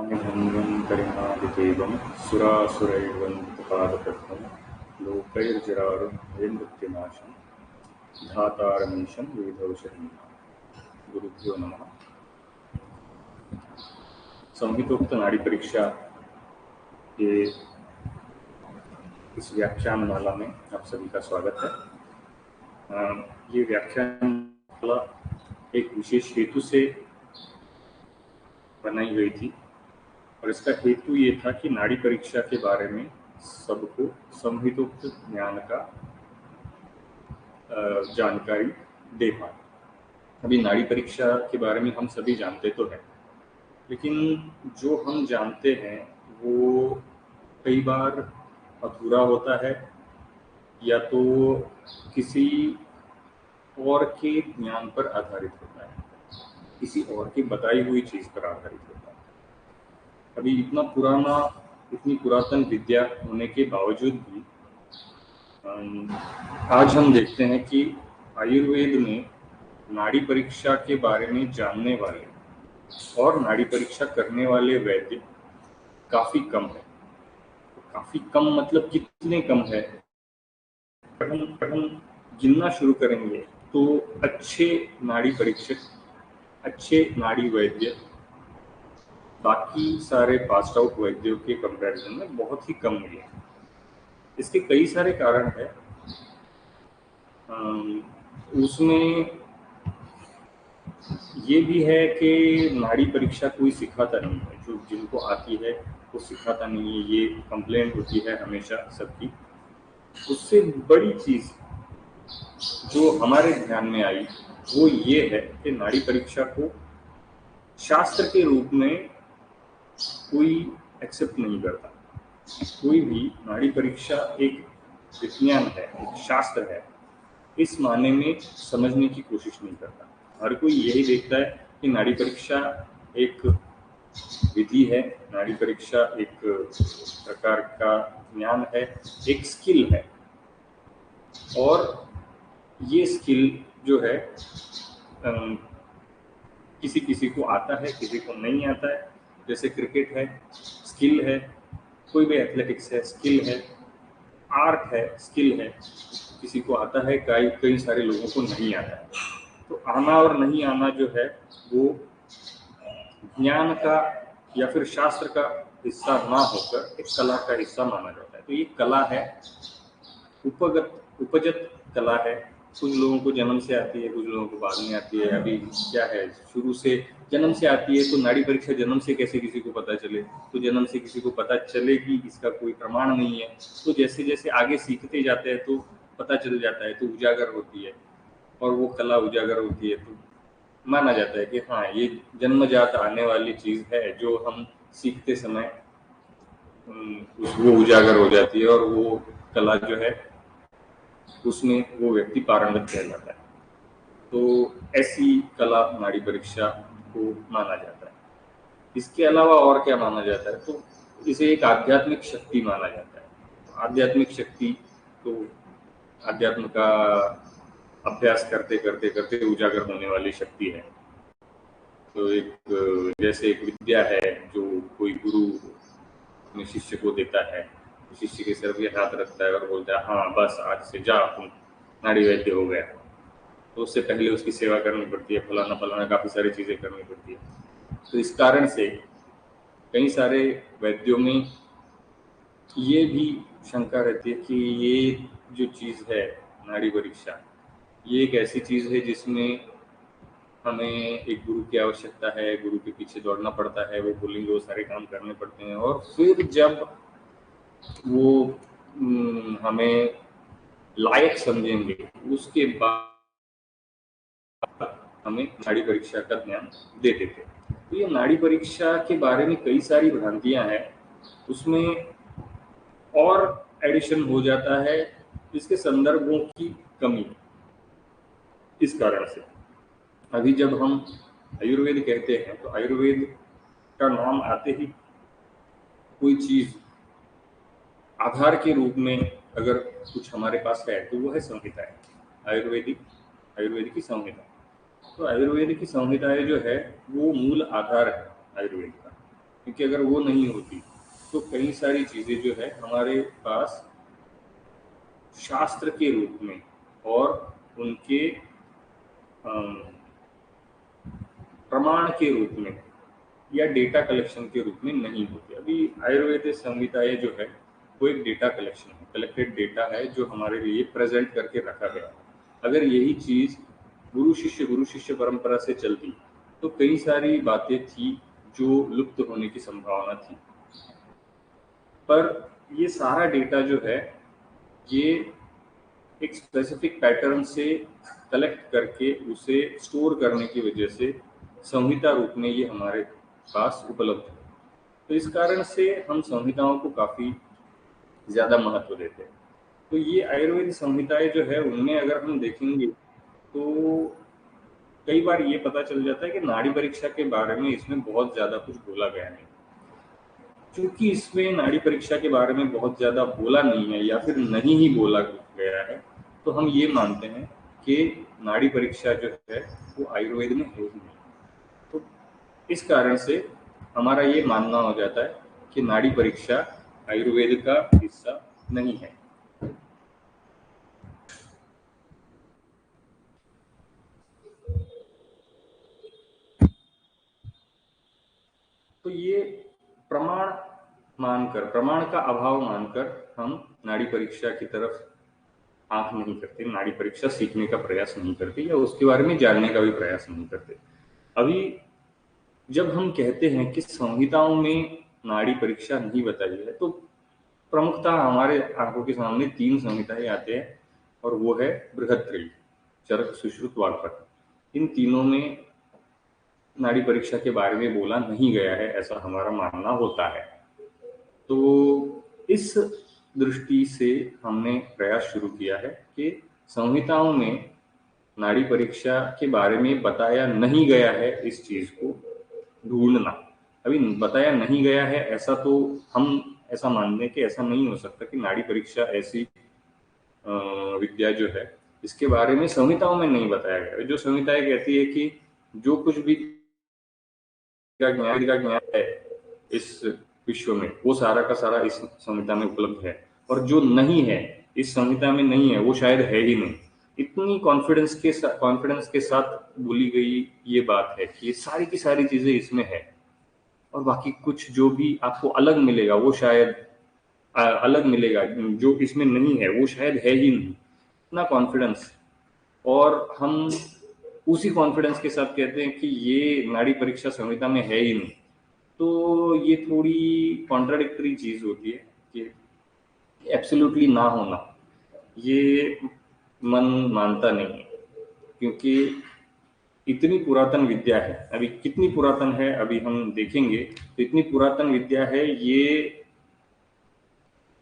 कान्यभङ्गं करिणादिदेवं सुरासुरैर्वन्दितपादपद्मं लोकैर्जरारुहृन्मृत्युनाशं धातारमीशं वेदौषधीनां। गुरुभ्यो नमः। संहितोक्त नाड़ी परीक्षा के इस व्याख्यान माला में आप सभी का स्वागत है। ये व्याख्यान माला एक विशेष हेतु से बनाई गई थी और इसका हेतु ये था कि नाड़ी परीक्षा के बारे में सबको संहितोक्त ज्ञान का जानकारी दे पाए। अभी नाड़ी परीक्षा के बारे में हम सभी जानते तो हैं, लेकिन जो हम जानते हैं वो कई बार अधूरा होता है या तो किसी और के ज्ञान पर आधारित होता है, किसी और की बताई हुई चीज़ पर आधारित होता है। अभी इतनी पुरातन विद्या होने के बावजूद भी आज हम देखते हैं कि आयुर्वेद में नाड़ी परीक्षा के बारे में जानने वाले और नाड़ी परीक्षा करने वाले वैद्य काफ़ी कम है। काफ़ी कम मतलब कितने कम है? हम गिनना शुरू करेंगे तो अच्छे नाड़ी परीक्षक, अच्छे नाड़ी वैद्य बाकी सारे पास आउट वैद्यों के कंपैरिजन में बहुत ही कम मिले। इसके कई सारे कारण हैं। उसमें ये भी है कि नाड़ी परीक्षा कोई सिखाता नहीं है, जो जिनको आती है वो सिखाता नहीं है। ये कंप्लेंट होती है हमेशा सबकी। उससे बड़ी चीज़ जो हमारे ध्यान में आई वो ये है कि नाड़ी परीक्षा को शास्त्र के रूप में कोई एक्सेप्ट नहीं करता। कोई भी नाड़ी परीक्षा एक विज्ञान है, एक शास्त्र है, इस माने में समझने की कोशिश नहीं करता। हर कोई यही देखता है कि नाड़ी परीक्षा एक विधि है, नाड़ी परीक्षा एक प्रकार का ज्ञान है, एक स्किल है। और ये स्किल जो है किसी किसी को आता है, किसी को नहीं आता है। जैसे क्रिकेट है, स्किल है, कोई भी एथलेटिक्स है, स्किल है, आर्ट है, स्किल है। किसी को आता है, कई सारे लोगों को नहीं आता है। तो आना और नहीं आना जो है वो ज्ञान का या फिर शास्त्र का हिस्सा ना होकर एक कला का हिस्सा माना जाता है। तो ये कला है, उपजत कला है। कुछ लोगों को जन्म से आती है, कुछ लोगों को बाद में आती है। अभी क्या है, शुरू से जन्म से आती है तो नाड़ी परीक्षा जन्म से कैसे किसी को पता चले? तो जन्म से किसी को पता चलेगी इसका कोई प्रमाण नहीं है। तो जैसे जैसे आगे सीखते जाते हैं तो पता चल जाता है, तो उजागर होती है और वो कला उजागर होती है। तो माना जाता है कि हाँ, ये जन्मजात आने वाली चीज़ है जो हम सीखते समय वो उजागर हो जाती है और वो कला जो है उसमें वो व्यक्ति पारंगत कहलाता है। तो ऐसी कला नाड़ी परीक्षा को माना जाता है। इसके अलावा और क्या माना जाता है? तो इसे एक आध्यात्मिक शक्ति माना जाता है। आध्यात्मिक शक्ति तो अध्यात्म का अभ्यास करते करते करते उजागर होने वाली शक्ति है। तो एक जैसे एक विद्या है जो कोई गुरु अपने शिष्य को देता है, शिष्य के सिर पे हाथ रखता है और बोलता है हाँ बस आज से जा, तुम नाड़ी वैद्य हो गया। तो उससे पहले उसकी सेवा करनी पड़ती है, फलाना फलाना काफ़ी सारी चीज़ें करनी पड़ती है। तो इस कारण से कई सारे वैद्यों में ये भी शंका रहती है कि ये जो चीज़ है नाड़ी परीक्षा, ये एक ऐसी चीज़ है जिसमें हमें एक गुरु की आवश्यकता है, गुरु के पीछे दौड़ना पड़ता है, वो बोलेंगे वो सारे काम करने पड़ते हैं और फिर जब वो हमें लायक समझेंगे उसके बाद हमें नाड़ी परीक्षा का ज्ञान दे देते। तो ये नाड़ी परीक्षा के बारे में कई सारी भ्रांतियां हैं, उसमें और एडिशन हो जाता है इसके संदर्भों की कमी। इस कारण से अभी जब हम आयुर्वेद कहते हैं तो आयुर्वेद का नाम आते ही कोई चीज़ आधार के रूप में अगर कुछ हमारे पास है तो वो है संहिता है, आयुर्वेद की संहिता। तो आयुर्वेद की संहिताएं जो है वो मूल आधार है आयुर्वेद का, क्योंकि अगर वो नहीं होती तो कई सारी चीज़ें जो है हमारे पास शास्त्र के रूप में और उनके प्रमाण के रूप में या डेटा कलेक्शन के रूप में नहीं होती। अभी आयुर्वेद संहिताएं जो है वो एक डेटा कलेक्शन है, कलेक्टेड डेटा है जो हमारे लिए प्रेजेंट करके रखा गया है। अगर यही चीज़ गुरु शिष्य परंपरा से चलती तो कई सारी बातें थी जो लुप्त होने की संभावना थी। पर ये सारा डेटा जो है ये एक स्पेसिफिक पैटर्न से कलेक्ट करके उसे स्टोर करने की वजह से संहिता रूप में ये हमारे पास उपलब्ध है। तो इस कारण से हम संहिताओं को काफ़ी ज़्यादा महत्व देते हैं। तो ये आयुर्वेद संहिताएं जो है उनमें अगर हम देखेंगे तो कई बार ये पता चल जाता है कि नाड़ी परीक्षा के बारे में इसमें बहुत ज़्यादा कुछ बोला गया नहीं। क्योंकि इसमें नाड़ी परीक्षा के बारे में बहुत ज़्यादा बोला नहीं है या फिर नहीं ही बोला गया है, तो हम ये मानते हैं कि नाड़ी परीक्षा जो है वो आयुर्वेद में है ही नहीं। तो इस कारण से हमारा ये मानना हो जाता है कि नाड़ी परीक्षा आयुर्वेद का हिस्सा नहीं है। तो ये प्रमाण प्रमाण का अभाव मानकर हम नाड़ी परीक्षा की तरफ आंख नहीं करते, नाड़ी परीक्षा सीखने का प्रयास नहीं करते या उसके बारे में जानने का भी प्रयास नहीं करते। अभी जब हम कहते हैं कि संहिताओं में नाड़ी परीक्षा नहीं बताई है तो प्रमुखतः हमारे आंखों के सामने 3 संहिताएं आते हैं और वो है बृहत्त्रयी, चरक, सुश्रुत, वाग्भट। इन तीनों में नाड़ी परीक्षा के बारे में बोला नहीं गया है, ऐसा हमारा मानना होता है। तो इस दृष्टि से हमने प्रयास शुरू किया है कि संहिताओं में नाड़ी परीक्षा के बारे में बताया नहीं गया है इस चीज को ढूंढना। अभी बताया नहीं गया है ऐसा तो हम ऐसा मान लें कि ऐसा नहीं हो सकता कि नाड़ी परीक्षा ऐसी विद्या जो है इसके बारे में संहिताओं में नहीं बताया गया है। जो संहिताएं कहती है कि जो कुछ भी का ज्ञान है इस विश्व में वो सारा का सारा इस संहिता में उपलब्ध है, और जो नहीं है इस संहिता में नहीं है वो शायद है ही नहीं। इतनी कॉन्फिडेंस के साथ बोली गई ये बात है कि ये सारी की सारी चीजें इसमें है, और बाकी कुछ जो भी आपको अलग मिलेगा वो शायद अलग मिलेगा, जो इसमें नहीं है वो शायद है ही नहीं। इतना कॉन्फिडेंस, और हम उसी कॉन्फिडेंस के साथ कहते हैं कि ये नाड़ी परीक्षा संहिता में है ही नहीं। तो ये थोड़ी कॉन्ट्राडिक्टरी चीज होती है कि एब्सोल्युटली ना होना ये मन मानता नहीं है, क्योंकि इतनी पुरातन विद्या है। अभी कितनी पुरातन है अभी हम देखेंगे, तो इतनी पुरातन विद्या है, ये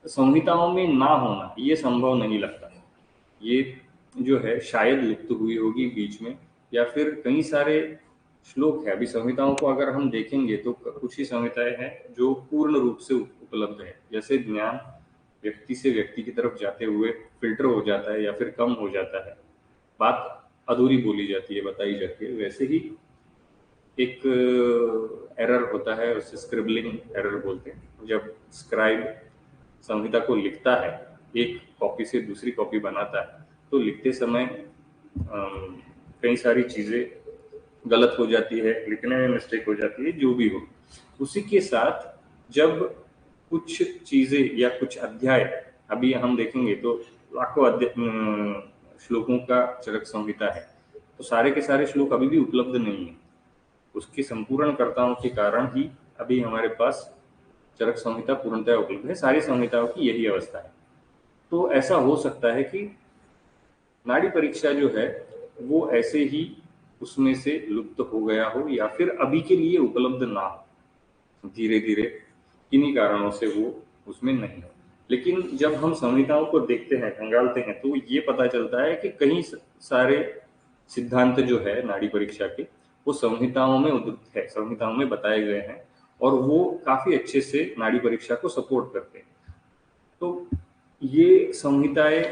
संहिताओं में ना होना ये संभव नहीं लगता। ये जो है शायद लुप्त हुई होगी बीच में, या फिर कई सारे श्लोक है। अभी संहिताओं को अगर हम देखेंगे तो कुछ ही संहिताएं हैं जो पूर्ण रूप से उपलब्ध है। जैसे ज्ञान व्यक्ति से व्यक्ति की तरफ जाते हुए फिल्टर हो जाता है या फिर कम हो जाता है, बात अधूरी बोली जाती है, बताई जाती है, वैसे ही एक एरर होता है, उसे स्क्रिबलिंग एरर बोलते हैं। जब स्क्राइब संहिता को लिखता है, एक कॉपी से दूसरी कॉपी बनाता है, तो लिखते समय कई सारी चीजें गलत हो जाती है, लिखने में मिस्टेक हो जाती है, जो भी हो। उसी के साथ जब कुछ चीजें या कुछ अध्याय अभी हम देखेंगे तो लाखों श्लोकों का चरक संहिता है, तो सारे के सारे श्लोक अभी भी उपलब्ध नहीं है। उसके संपूर्णकर्ताओं के कारण ही अभी हमारे पास चरक संहिता पूर्णतः उपलब्ध है। सारी संहिताओं की यही अवस्था है। तो ऐसा हो सकता है कि नाड़ी परीक्षा जो है वो ऐसे ही उसमें से लुप्त हो गया हो, या फिर अभी के लिए उपलब्ध ना हो, धीरे धीरे किन्हीं कारणों से वो उसमें नहीं हो। लेकिन जब हम संहिताओं को देखते हैं, खंगालते हैं, तो ये पता चलता है कि कई सारे सिद्धांत जो है नाड़ी परीक्षा के वो संहिताओं में उद्धृत है, संहिताओं में बताए गए हैं, और वो काफी अच्छे से नाड़ी परीक्षा को सपोर्ट करते हैं। तो ये संहिताएं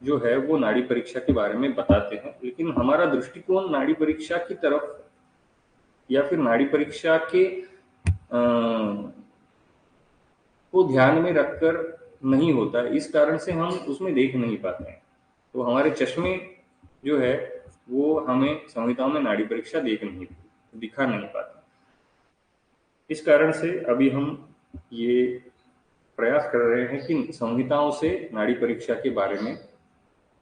जो है वो नाड़ी परीक्षा के बारे में बताते हैं, लेकिन हमारा दृष्टिकोण नाड़ी परीक्षा की तरफ या फिर नाड़ी परीक्षा के वो ध्यान में रखकर नहीं होता, इस कारण से हम उसमें देख नहीं पाते हैं। तो हमारे चश्मे जो है वो हमें संहिताओं में नाड़ी परीक्षा दिखा नहीं पाता। इस कारण से अभी हम ये प्रयास कर रहे हैं कि संहिताओं से नाड़ी परीक्षा के बारे में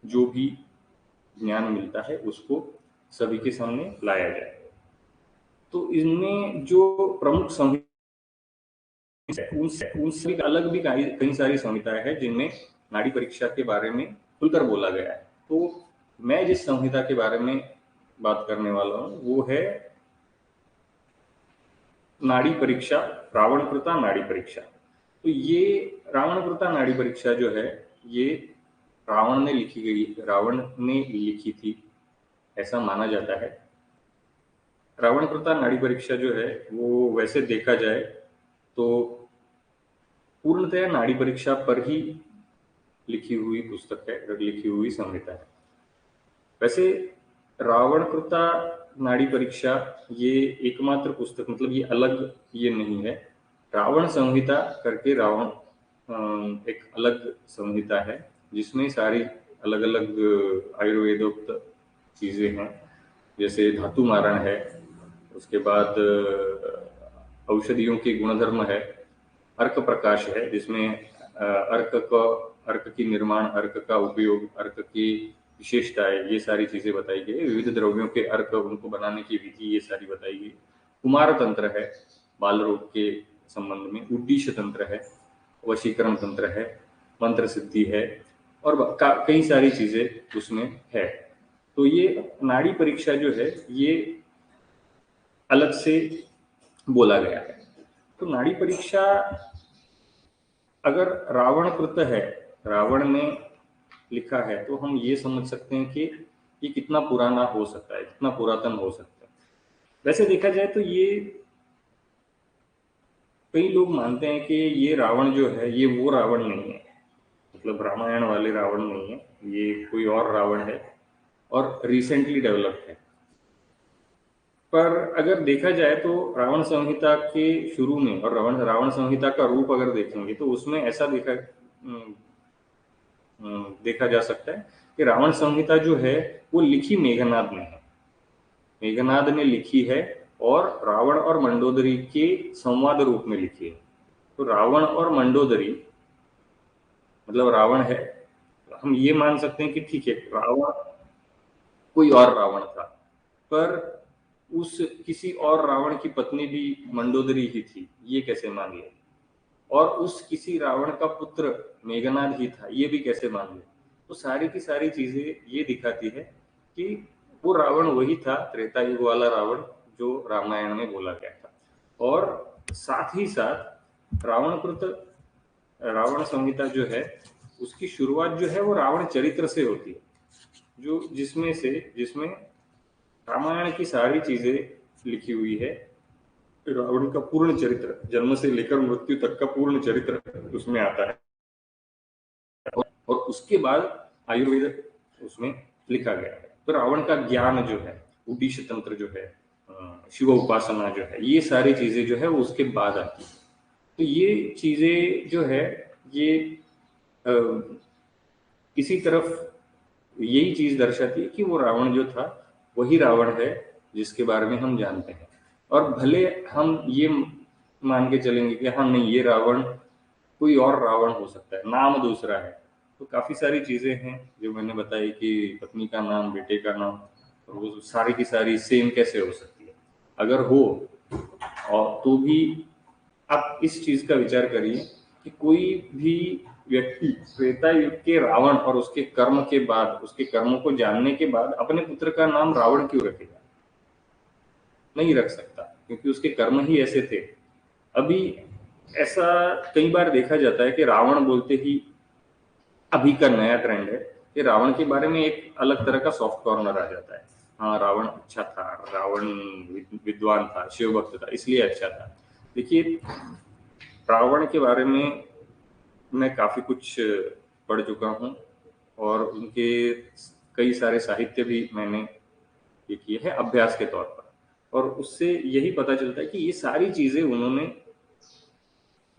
जो भी ज्ञान मिलता है उसको सभी के सामने लाया जाए। तो इनमें जो प्रमुख संहिता उनसे अलग भी कई सारी संहिताएं हैं जिनमें नाड़ी परीक्षा के बारे में खुलकर बोला गया है। तो मैं जिस संहिता के बारे में बात करने वाला हूँ वो है नाड़ी परीक्षा, रावणकृता नाड़ी परीक्षा। तो ये रावणकृता नाड़ी परीक्षा जो है ये रावण ने लिखी थी ऐसा माना जाता है। रावणकृता नाड़ी परीक्षा जो है वो वैसे देखा जाए तो पूर्णतया नाड़ी परीक्षा पर ही लिखी हुई पुस्तक है, लिखी हुई संहिता है। वैसे रावणकृता नाड़ी परीक्षा ये एकमात्र पुस्तक, मतलब ये अलग ये नहीं है। रावण संहिता करके एक अलग संहिता है जिसमें सारी अलग अलग आयुर्वेदोक्त चीजें हैं, जैसे धातु मारण है, उसके बाद औषधियों के गुणधर्म है, अर्क प्रकाश है जिसमें अर्क की निर्माण, अर्क का उपयोग, अर्क की विशेषताएं, ये सारी चीजें बताई गई। विविध द्रव्यों के अर्क, उनको बनाने की विधि, ये सारी बताई गई। कुमार तंत्र है बाल रोग के संबंध में, उद्दीश्य तंत्र है, वशीकरण तंत्र है, मंत्र सिद्धि है और कई सारी चीजें उसमें है। तो ये नाड़ी परीक्षा जो है ये अलग से बोला गया है। तो नाड़ी परीक्षा अगर रावणकृत है, रावण ने लिखा है, तो हम ये समझ सकते हैं कि ये कितना पुराना हो सकता है, कितना पुरातन हो सकता है। वैसे देखा जाए तो ये कई लोग मानते हैं कि ये रावण जो है ये वो रावण नहीं है, मतलब रामायण वाले रावण नहीं है, ये कोई और रावण है और रिसेंटली डेवलप्ड है। पर अगर देखा जाए तो रावण संहिता के शुरू में और रावण संहिता का रूप अगर देखेंगे तो उसमें ऐसा देखा जा सकता है कि रावण संहिता जो है वो लिखी मेघनाद ने है, मेघनाद ने लिखी है और रावण और मंडोदरी के संवाद रूप में लिखी है। तो रावण और मंडोदरी मतलब रावण है, हम ये मान सकते हैं कि ठीक है रावण कोई और रावण था, पर उस किसी और रावण की पत्नी भी मंडोदरी ही थी, ये कैसे मान ले? और उस किसी रावण का पुत्र मेघनाद ही था, ये भी कैसे मान ले? तो सारी की सारी चीजें ये दिखाती है कि वो रावण वही था, त्रेता युग वाला रावण जो रामायण में बोला गया था। और साथ ही साथ रावण संहिता जो है उसकी शुरुआत जो है वो रावण चरित्र से होती है, जो जिसमें रामायण की सारी चीजें लिखी हुई है। रावण का पूर्ण चरित्र, जन्म से लेकर मृत्यु तक का पूर्ण चरित्र उसमें आता है और उसके बाद आयुर्वेद उसमें लिखा गया है। तो रावण का ज्ञान जो है, उद्दीश्य तंत्र जो है, शिव उपासना जो है, ये सारी चीजें जो है वो उसके बाद आती है। तो ये चीजें जो है ये इसी तरफ यही चीज दर्शाती है कि वो रावण जो था वही रावण है जिसके बारे में हम जानते हैं। और भले हम ये मान के चलेंगे कि हाँ नहीं ये रावण कोई और रावण हो सकता है, नाम दूसरा है, तो काफी सारी चीजें हैं जो मैंने बताई कि पत्नी का नाम, बेटे का नाम, और वो सारी की सारी सेम कैसे हो सकती है। अगर हो और तो भी आप इस चीज का विचार करिए कि कोई भी व्यक्ति त्रेता युग के रावण और उसके कर्म के बाद, उसके कर्मों को जानने के बाद अपने पुत्र का नाम रावण क्यों रखेगा? नहीं रख सकता, क्योंकि उसके कर्म ही ऐसे थे। अभी ऐसा कई बार देखा जाता है कि रावण बोलते ही अभी का नया ट्रेंड है कि रावण के बारे में एक अलग तरह का सॉफ्ट कॉर्नर आ जाता है। हाँ रावण अच्छा था, रावण विद्वान था, शिव भक्त था, इसलिए अच्छा था। देखिए रावण के बारे में मैं काफी कुछ पढ़ चुका हूँ और उनके कई सारे साहित्य भी मैंने ये किए हैं अभ्यास के तौर पर, और उससे यही पता चलता है कि ये सारी चीजें उन्होंने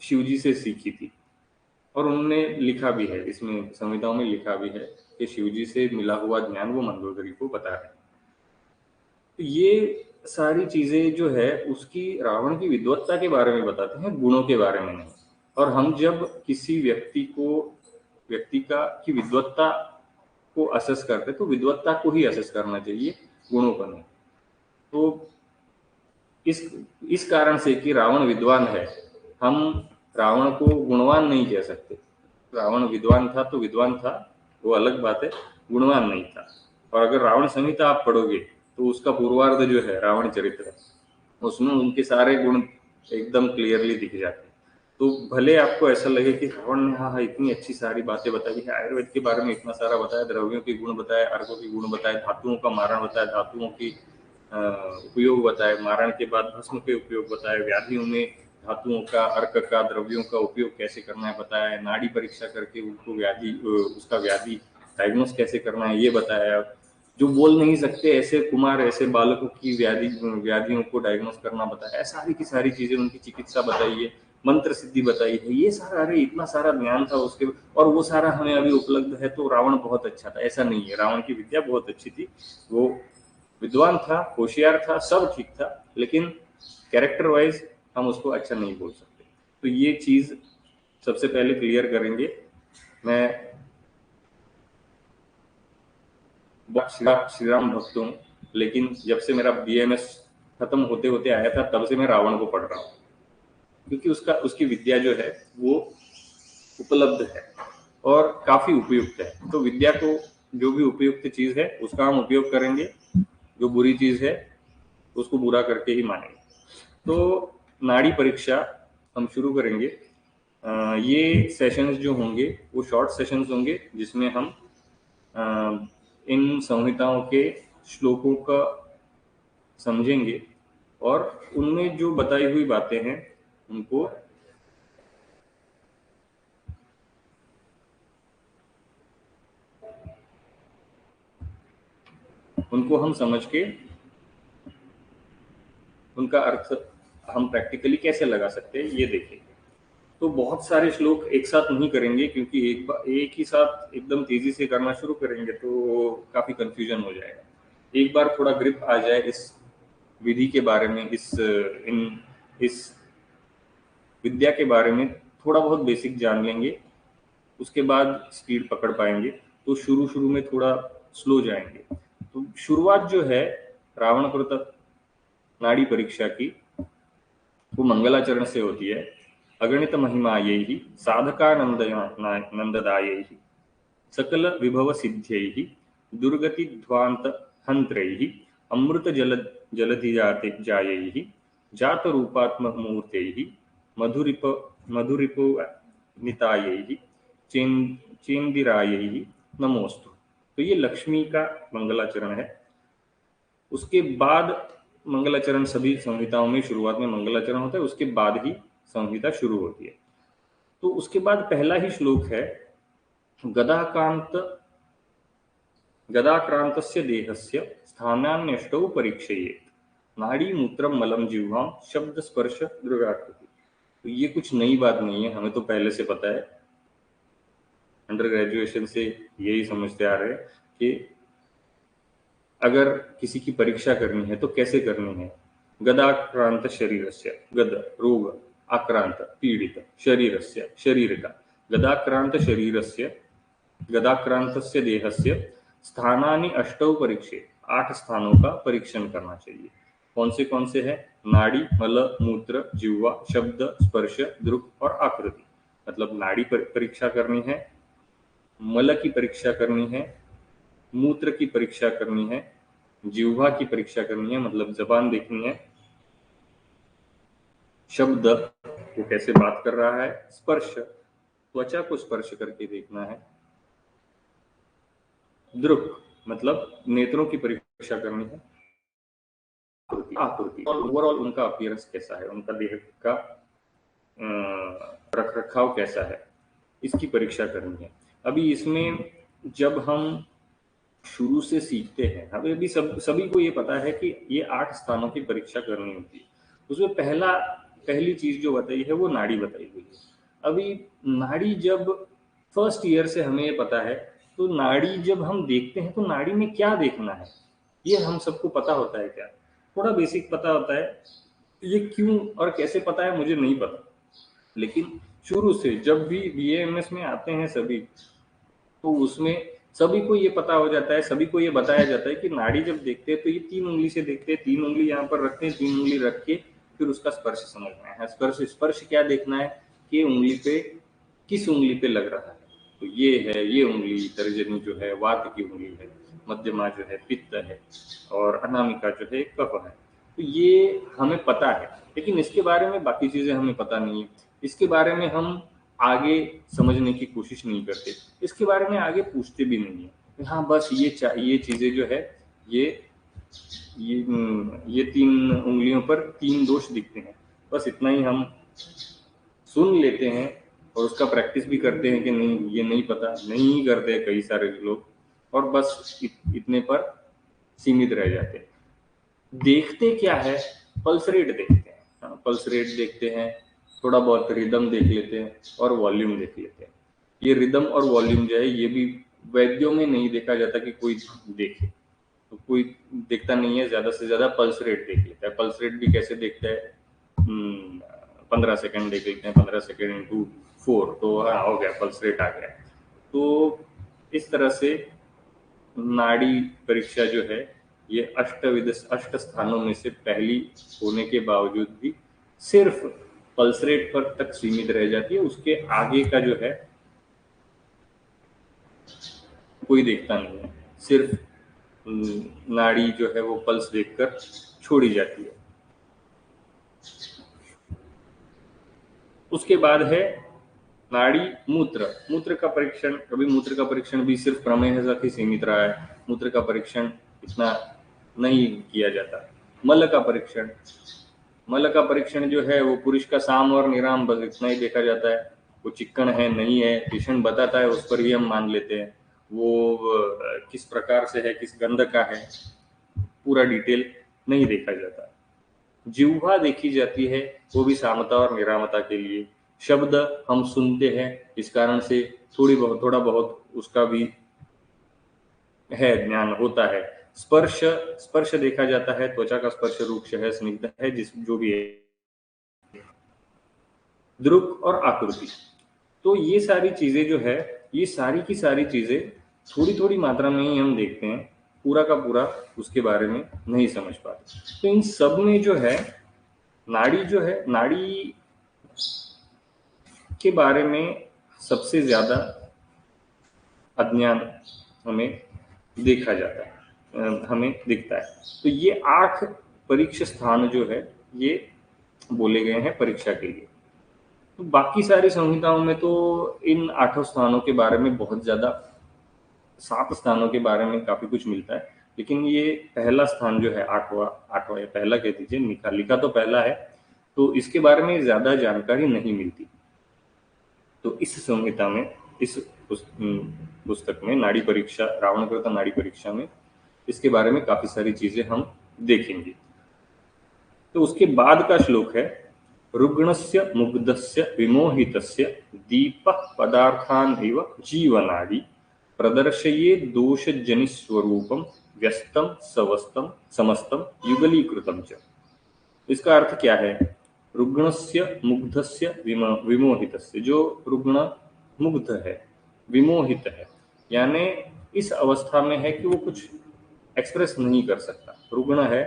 शिवजी से सीखी थी। और उन्होंने लिखा भी है, इसमें संहिताओं में लिखा भी है कि शिवजी से मिला हुआ ज्ञान वो मंदोदरी को बता रहे हैं। तो ये सारी चीजें जो है उसकी रावण की विद्वत्ता के बारे में बताते हैं, गुणों के बारे में नहीं। और हम जब किसी व्यक्ति का की विद्वत्ता को असेस करते तो विद्वत्ता को ही असेस करना चाहिए, गुणों को नहीं। तो इस इस कारण से कि रावण विद्वान है, हम रावण को गुणवान नहीं कह सकते। रावण विद्वान था तो विद्वान था, वो अलग बात है, गुणवान नहीं था। और अगर रावण संहिता आप पढ़ोगे तो उसका पूर्वार्ध जो है रावण चरित्र, उसमें उनके सारे गुण एकदम क्लियरली दिख जाते हैं। तो भले आपको ऐसा लगे कि रावण ने हाँ इतनी अच्छी सारी बातें बताई है, आयुर्वेद के बारे में इतना सारा बताया, द्रव्यों के गुण बताए, अर्कों के गुण बताए, धातुओं का मारण बताया, धातुओं की उपयोग बताए, मारण के बाद भस्म के उपयोग बताए, व्याधियों में धातुओं का, अर्क का, द्रव्यों का उपयोग कैसे करना है बताया, नाड़ी परीक्षा करके उनको उसका व्याधि डायग्नोस कैसे करना है ये बताया। जो बोल नहीं सकते ऐसे कुमार, ऐसे बालकों की व्याधियों को डायग्नोस करना बताया है, सारी की सारी चीजें, उनकी चिकित्सा बताई है, मंत्र सिद्धि बताई है, ये सारा, अरे इतना सारा ज्ञान था उसके, और वो सारा हमें अभी उपलब्ध है। तो रावण बहुत अच्छा था ऐसा नहीं है, रावण की विद्या बहुत अच्छी थी, वो विद्वान था, होशियार था, सब ठीक था, लेकिन कैरेक्टर वाइज हम उसको अच्छा नहीं बोल सकते। तो ये चीज सबसे पहले क्लियर करेंगे। मैं श्री राम भक्त हूँ, लेकिन जब से मेरा बीएमएस खत्म होते होते आया था तब से मैं रावण को पढ़ रहा हूँ, क्योंकि उसकी विद्या जो है वो उपलब्ध है और काफी उपयुक्त है। तो विद्या को, जो भी उपयुक्त चीज है उसका हम उपयोग करेंगे, जो बुरी चीज है उसको बुरा करके ही मानेंगे। तो नाड़ी परीक्षा हम शुरू करेंगे। ये सेशंस जो होंगे वो शॉर्ट सेशंस होंगे, जिसमें हम इन संहिताओं के श्लोकों का समझेंगे और उनमें जो बताई हुई बातें हैं उनको हम समझ के उनका अर्थ हम प्रैक्टिकली कैसे लगा सकते हैं ये देखेंगे। तो बहुत सारे श्लोक एक साथ नहीं करेंगे, क्योंकि एक ही साथ एकदम तेजी से करना शुरू करेंगे तो काफी कंफ्यूजन हो जाएगा। एक बार थोड़ा ग्रिप आ जाए इस विधि के बारे में, इस विद्या के बारे में थोड़ा बहुत बेसिक जान लेंगे, उसके बाद स्पीड पकड़ पाएंगे। तो शुरू शुरू में थोड़ा स्लो जाएंगे। तो शुरुआत जो है रावणकृत नाड़ी परीक्षा की, वो मंगलाचरण से होती है। अगणित महिमायै साधकानंददायै सकल विभव सिद्ध्यैः दुर्गतिध्वांत हंत्रैः अमृत जलधि जायैः जात रूपात्म मूर्तैः मधुरिप मधुरिप नितायैः चेंदिरायैः नमोस्तु। तो ये लक्ष्मी का मंगलाचरण है। उसके बाद मंगलाचरण, सभी संहिताओं में शुरुआत में मंगलाचरण होता है, उसके बाद ही संहिता शुरू होती है। तो उसके बाद पहला ही श्लोक है, गदाक्रांतस्य देहस्य स्थानान्यष्टौ परीक्षयेत् नाड़ी मूत्रम मलम जिह्वाम शब्द स्पर्श दृगाकृति। तो ये कुछ नई बात नहीं है, हमें तो पहले से पता है, अंडर ग्रेजुएशन से यही समझते आ रहे हैं कि अगर किसी की परीक्षा करनी है तो कैसे करनी है। गदाक्रांत शरीरस्य, गद रोग, आक्रांत पीड़ित, शरीरस्य शरीर का, गदाक्रांत शरीरस्य गदाक्रांतस्य देहस्य स्थानानि अष्टौ परीक्षे, 8 स्थानों का परीक्षण करना चाहिए। कौन से है? नाड़ी, मल, मूत्र, जिह्वा, शब्द, स्पर्श, दृक् और आकृति। मतलब नाड़ी परीक्षा करनी है, मल की परीक्षा करनी है, मूत्र की परीक्षा करनी है, जिह्वा की परीक्षा करनी है, मतलब जबान देखनी है, शब्द वो कैसे बात कर रहा है, स्पर्श त्वचा को स्पर्श करके देखना है, दृक् मतलब नेत्रों की परीक्षा करनी है, आकृति और ओवरऑल उनका अपीयरेंस कैसा है, उनका देह का रख रखाव कैसा है, इसकी परीक्षा करनी है। अभी इसमें जब हम शुरू से सीखते हैं, हमें भी सभी को ये पता है कि ये 8 स्थानों की परीक्षा करनी होती है। उसमें पहला पहली चीज जो बताई है वो नाड़ी बताई हुई है। अभी नाड़ी जब फर्स्ट ईयर से हमें ये पता है, तो नाड़ी जब हम देखते हैं तो नाड़ी में क्या देखना है ये हम सबको पता होता है क्या? थोड़ा बेसिक पता होता है। ये क्यों और कैसे पता है मुझे नहीं पता, लेकिन शुरू से जब भी बीएएमएस में आते हैं सभी, तो उसमें सभी को ये पता हो जाता है, सभी को ये बताया जाता है कि नाड़ी जब देखते हैं तो ये 3 उंगली से देखते हैं, 3 उंगली यहाँ पर रखते हैं, 3 उंगली रख के फिर उसका स्पर्श समझना है। स्पर्श स्पर्श क्या देखना है कि उंगली पे किस उंगली पे लग रहा है। तो ये है, ये उंगली तर्जनी जो है वात की उंगली है, मध्यमा जो है पित्त है, और अनामिका जो है कफ है। तो ये हमें पता है, लेकिन इसके बारे में बाकी चीजें हमें पता नहीं है। इसके बारे में हम आगे समझने की कोशिश नहीं करते, इसके बारे में आगे पूछते भी नहीं है। हाँ बस ये चीजें जो है ये ये 3 उंगलियों पर 3 दोष दिखते हैं, बस इतना ही हम सुन लेते हैं और उसका प्रैक्टिस भी करते हैं कि नहीं ये नहीं पता, नहीं करते कई सारे लोग, और बस इतने पर सीमित रह जाते हैं। देखते क्या है, पल्स रेट देखते हैं। हाँ, पल्स रेट देखते हैं, थोड़ा बहुत रिदम देख लेते हैं और वॉल्यूम देख लेते हैं। ये रिदम और वॉल्यूम जो है ये भी वैद्यों में नहीं देखा जाता कि कोई देखे, तो कोई देखता नहीं है, ज्यादा से ज्यादा पल्स रेट देख लेता है। पल्स रेट भी कैसे देखता है, 15 सेकंड देख लेते हैं, 15 सेकंड इंटू 4, तो हाँ हो गया, पल्स रेट आ गया। तो इस तरह से नाड़ी परीक्षा जो है ये अष्ट स्थानों में से पहली होने के बावजूद भी सिर्फ पल्स रेट पर तक सीमित रह जाती है। उसके आगे का जो है कोई देखता नहीं है, सिर्फ नाड़ी जो है वो पल्स देखकर छोड़ी जाती है। उसके बाद है नाड़ी मूत्र। मूत्र का परीक्षण, कभी मूत्र का परीक्षण भी सिर्फ प्रमेय तक ही सीमित रहा है, मूत्र का परीक्षण इतना नहीं किया जाता। मल का परीक्षण, मल का परीक्षण जो है वो पुरुष का साम और निराम बस इतना ही देखा जाता है। वो चिक्कण है नहीं है पेशेंट बताता है, उस पर ही हम मान लेते हैं। वो किस प्रकार से है, किस गंध का है, पूरा डिटेल नहीं देखा जाता। जिह्वा देखी जाती है, वो भी सामता और निरामता के लिए। शब्द हम सुनते हैं, इस कारण से थोड़ा बहुत उसका भी है, ज्ञान होता है। स्पर्श, स्पर्श देखा जाता है, त्वचा का स्पर्श रूक्ष है, स्निग्ध है, जिस जो भी है। दृक और आकृति, तो ये सारी चीजें जो है, ये सारी की सारी चीजें थोड़ी थोड़ी मात्रा में ही हम देखते हैं, पूरा का पूरा उसके बारे में नहीं समझ पाते। तो इन सब में जो है नाड़ी जो है, नाड़ी के बारे में सबसे ज्यादा अज्ञान हमें देखा जाता है, हमें दिखता है। तो ये 8 परीक्षा स्थान जो है ये बोले गए हैं परीक्षा के लिए। तो बाकी सारी संहिताओं में तो इन 8 स्थानों के बारे में बहुत ज्यादा, 7 स्थानों के बारे में काफी कुछ मिलता है, लेकिन ये पहला स्थान जो है, आठवां या पहला कह दीजिए, लिखा तो पहला है, तो इसके बारे में ज्यादा जानकारी नहीं मिलती। तो इस संहिता में, इस पुस्तक में नाड़ी परीक्षा, रावणकृत नाड़ी परीक्षा में इसके बारे में काफी सारी चीजें हम देखेंगे। तो उसके बाद का श्लोक है, रुग्णस्य मुग्धस्य विमोहितस्य दीपः पदार्थानिव जीवनादि प्रदर्शये दोषजनि स्वरूपम व्यस्तम सवस्तम समस्तम युगलीकृतम च। इसका अर्थ क्या है? रुग्णस्य मुग्धस्य विमोहितस्य, जो रुग्ण मुग्ध है, विमोहित है, यानी इस अवस्था में है कि वो कुछ एक्सप्रेस नहीं कर सकता, रुग्ण है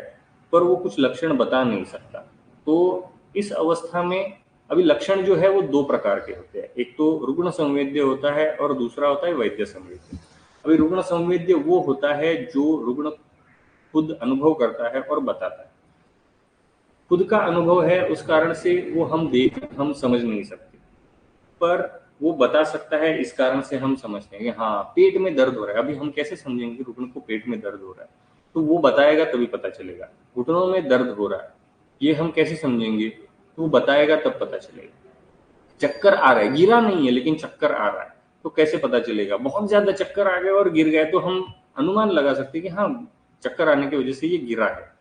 पर वो कुछ लक्षण बता नहीं सकता। तो इस अवस्था में अभी लक्षण जो है वो 2 प्रकार के होते हैं, एक तो रुग्ण संवेद्य होता है और दूसरा होता है वैद्य संवेद्य। अभी रुग्ण संवेद्य वो होता है जो रुग्ण खुद अनुभव करता है और बताता है, खुद का अनुभव है, उस कारण से वो हम समझ नहीं सकते, पर वो बता सकता है, इस कारण से हम समझते हैं कि हाँ पेट में दर्द हो रहा है। अभी हम कैसे समझेंगे रुग्ण को पेट में दर्द हो रहा है? तो वो बताएगा तभी पता चलेगा। घुटनों में दर्द हो रहा है, ये हम कैसे समझेंगे? तो वो बताएगा तब पता चलेगा। चक्कर आ रहा है, गिरा नहीं है लेकिन चक्कर आ रहा है, तो कैसे पता चलेगा? बहुत ज्यादा चक्कर आ गए और गिर गए तो हम अनुमान लगा सकते हैं कि हाँ चक्कर आने की वजह से ये गिरा है।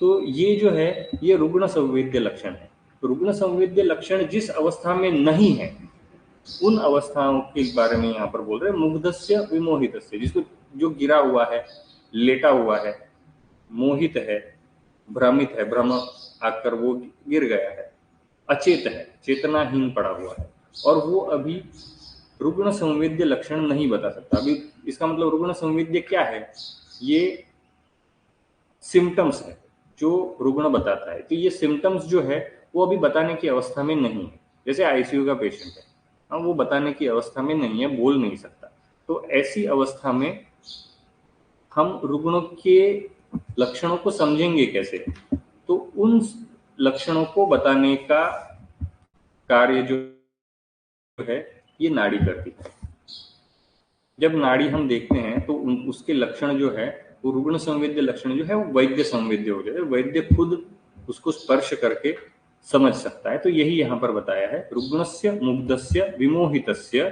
तो ये जो है ये रुग्ण संवेद्य लक्षण है। रुग्ण संवेद्य लक्षण जिस अवस्था में नहीं है उन अवस्थाओं के बारे में यहाँ पर बोल रहे हैं। मुग्धस्य विमोहितस्य, जिसको जो गिरा हुआ है, लेटा हुआ है, मोहित है, भ्रमित है, भ्रम आकर वो गिर गया है, अचेत है, चेतनाहीन पड़ा हुआ है, और वो अभी रुग्ण संवेद्य लक्षण नहीं बता सकता। अभी इसका मतलब रुग्ण संवेद्य क्या है? ये सिम्टम्स है जो रुग्ण बताता है। तो ये सिम्टम्स जो है वो अभी बताने की अवस्था में नहीं है। जैसे आईसीयू का पेशेंट है, हाँ, वो बताने की अवस्था में नहीं है, बोल नहीं सकता। तो ऐसी अवस्था में हम रुग्णों के लक्षणों को समझेंगे कैसे? तो उन लक्षणों को बताने का कार्य जो है ये नाड़ी करती है। जब नाड़ी हम देखते हैं तो उसके लक्षण जो है वो रुग्ण संवेद्य लक्षण जो है वो वैद्य संवेद्य हो जाए। वैद्य खुद उसको स्पर्श करके समझ सकता है। तो यही यहाँ पर बताया है, रुग्णस्य मुग्धस्य विमोहितस्य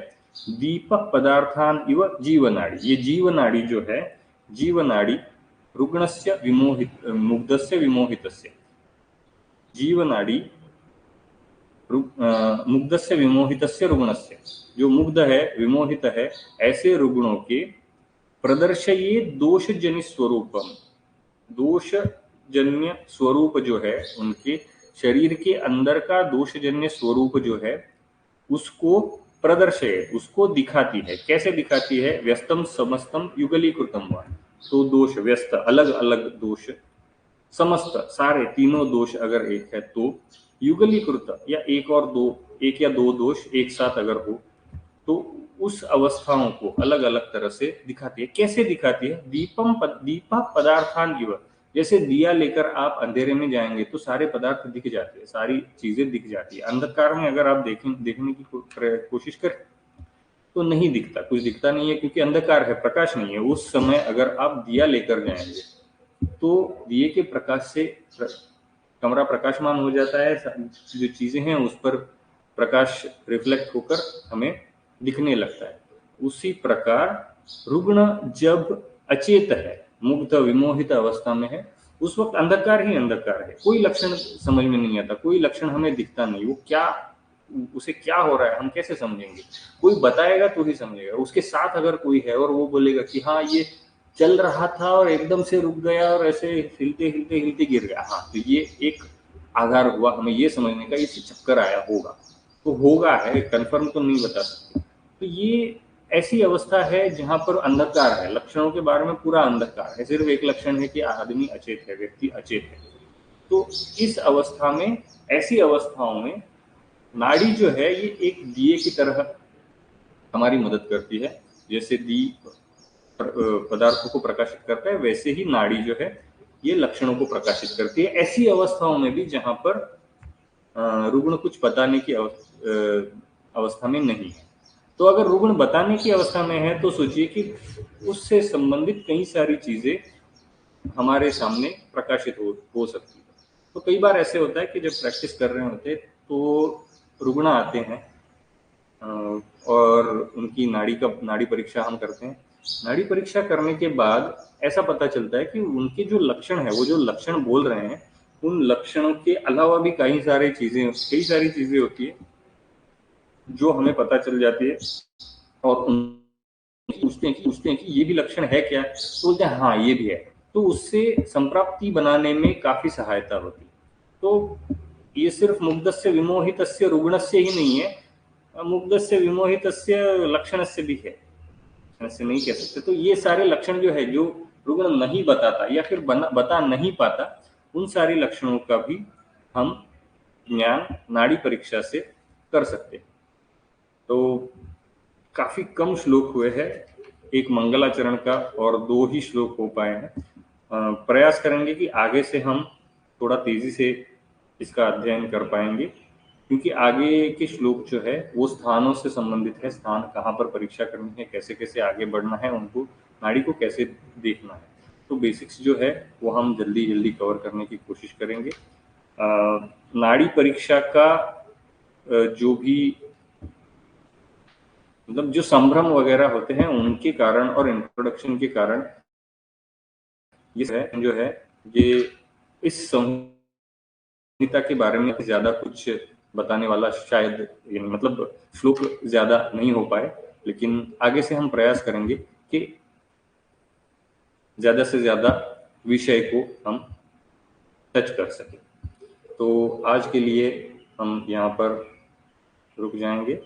दीप पदार्थान इव जीवनाड़ी। ये जीवनाड़ी जो है, जीवनाड़ी रुग्णस्य विमोहित मुग्धस्य विमोहितस्य, जीवनाड़ी मुग्धस्य विमोहितस्य रुग्णस्य, जो मुग्ध है, विमोहित है, ऐसे रुग्णों के प्रदर्शये दोषजन्य स्वरूपम, दोषजन्य स्वरूप जो है उनके शरीर के अंदर का दोषजन्य स्वरूप जो है उसको प्रदर्शय, उसको दिखाती है। कैसे दिखाती है? व्यस्तम समस्तम युगलीकृतम हुआ, तो दोष व्यस्त अलग अलग दोष, समस्त सारे तीनों दोष अगर एक है तो युगलीकृत या एक और दो, एक या दो दोष एक साथ अगर हो तो उस अवस्थाओं को अलग अलग तरह से दिखाती है। कैसे दिखाती है? दीपा पदार्थान इव, जैसे दिया लेकर आप अंधेरे में जाएंगे तो सारे पदार्थ दिख जाते हैं, सारी चीजें दिख जाती है। अंधकार में अगर आप देखने की कोशिश करें तो नहीं दिखता, कुछ दिखता नहीं है, क्योंकि अंधकार है, प्रकाश नहीं है। उस समय अगर आप दिया लेकर जाएंगे तो दिए के प्रकाश से कमरा प्रकाशमान हो जाता है, जो चीजें हैं उस पर प्रकाश रिफ्लेक्ट होकर हमें दिखने लगता है। उसी प्रकार रुग्ण जब अचेत है, मुग्ध विमोहित अवस्था में है, उस वक्त अंधकार ही अंधकार है, कोई लक्षण समझ में नहीं आता, कोई लक्षण हमें दिखता नहीं। वो क्या, उसे क्या हो रहा है हम कैसे समझेंगे? कोई बताएगा तो ही समझेगा। उसके साथ अगर कोई है और वो बोलेगा कि हाँ ये चल रहा था और एकदम से रुक गया और ऐसे हिलते हिलते हिलते गिर गया, हाँ, तो ये एक आधार हुआ हमें ये समझने का, इसे चक्कर आया होगा। तो होगा है, कंफर्म तो नहीं बता सकते। तो ये ऐसी अवस्था है जहां पर अंधकार है, लक्षणों के बारे में पूरा अंधकार है, सिर्फ एक लक्षण है कि आदमी अचेत है, व्यक्ति अचेत है। तो इस अवस्था में, ऐसी अवस्थाओं में नाड़ी जो है ये एक दिए की तरह हमारी मदद करती है। जैसे दीप पदार्थों को प्रकाशित करता है, वैसे ही नाड़ी जो है ये लक्षणों को प्रकाशित करती है। ऐसी अवस्थाओं में भी जहां पर रुग्ण कुछ बताने की अवस्था में नहीं है। तो अगर रुग्ण बताने की अवस्था में है तो सोचिए कि उससे संबंधित कई सारी चीजें हमारे सामने प्रकाशित हो सकती है। तो कई बार ऐसे होता है कि जब प्रैक्टिस कर रहे होते तो रुग्ण आते हैं और उनकी नाड़ी परीक्षा हम करते हैं। नाड़ी परीक्षा करने के बाद ऐसा पता चलता है कि उनके जो लक्षण है, वो जो लक्षण बोल रहे हैं, उन लक्षणों के अलावा भी कई सारी चीजें होती है जो हमें पता चल जाती है। और पूछते हैं कि ये भी लक्षण है क्या? तो बोलते हैं हाँ ये भी है। तो उससे संप्राप्ति बनाने में काफी सहायता होती है। तो ये सिर्फ मुग्धस्य विमोहितस्य रुग्णस्य ही नहीं है, मुग्धस्य विमोहितस्य लक्षणस्य भी है, ऐसे नहीं कह सकते। तो ये सारे लक्षण जो है, जो रुग्ण नहीं बताता या फिर बता नहीं पाता, उन सारे लक्षणों का भी हम ज्ञान नाड़ी परीक्षा से कर सकते हैं। तो काफी कम श्लोक हुए हैं, एक मंगलाचरण का और 2 ही श्लोक हो पाए हैं। प्रयास करेंगे कि आगे से हम थोड़ा तेजी से इसका अध्ययन कर पाएंगे, क्योंकि आगे के श्लोक जो है वो स्थानों से संबंधित है। स्थान कहाँ पर परीक्षा करनी है, कैसे कैसे आगे बढ़ना है, उनको नाड़ी को कैसे देखना है, तो बेसिक्स जो है वो हम जल्दी जल्दी कवर करने की कोशिश करेंगे। नाड़ी परीक्षा का जो भी मतलब जो संभ्रम वगैरह होते हैं उनके कारण और इंट्रोडक्शन के कारण ये जो है ये इस समूह गीता के बारे में ज्यादा कुछ बताने वाला शायद मतलब श्लोक ज्यादा नहीं हो पाए, लेकिन आगे से हम प्रयास करेंगे कि ज्यादा से ज्यादा विषय को हम टच कर सकें। तो आज के लिए हम यहाँ पर रुक जाएंगे।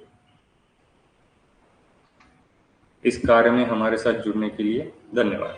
इस कार्य में हमारे साथ जुड़ने के लिए धन्यवाद।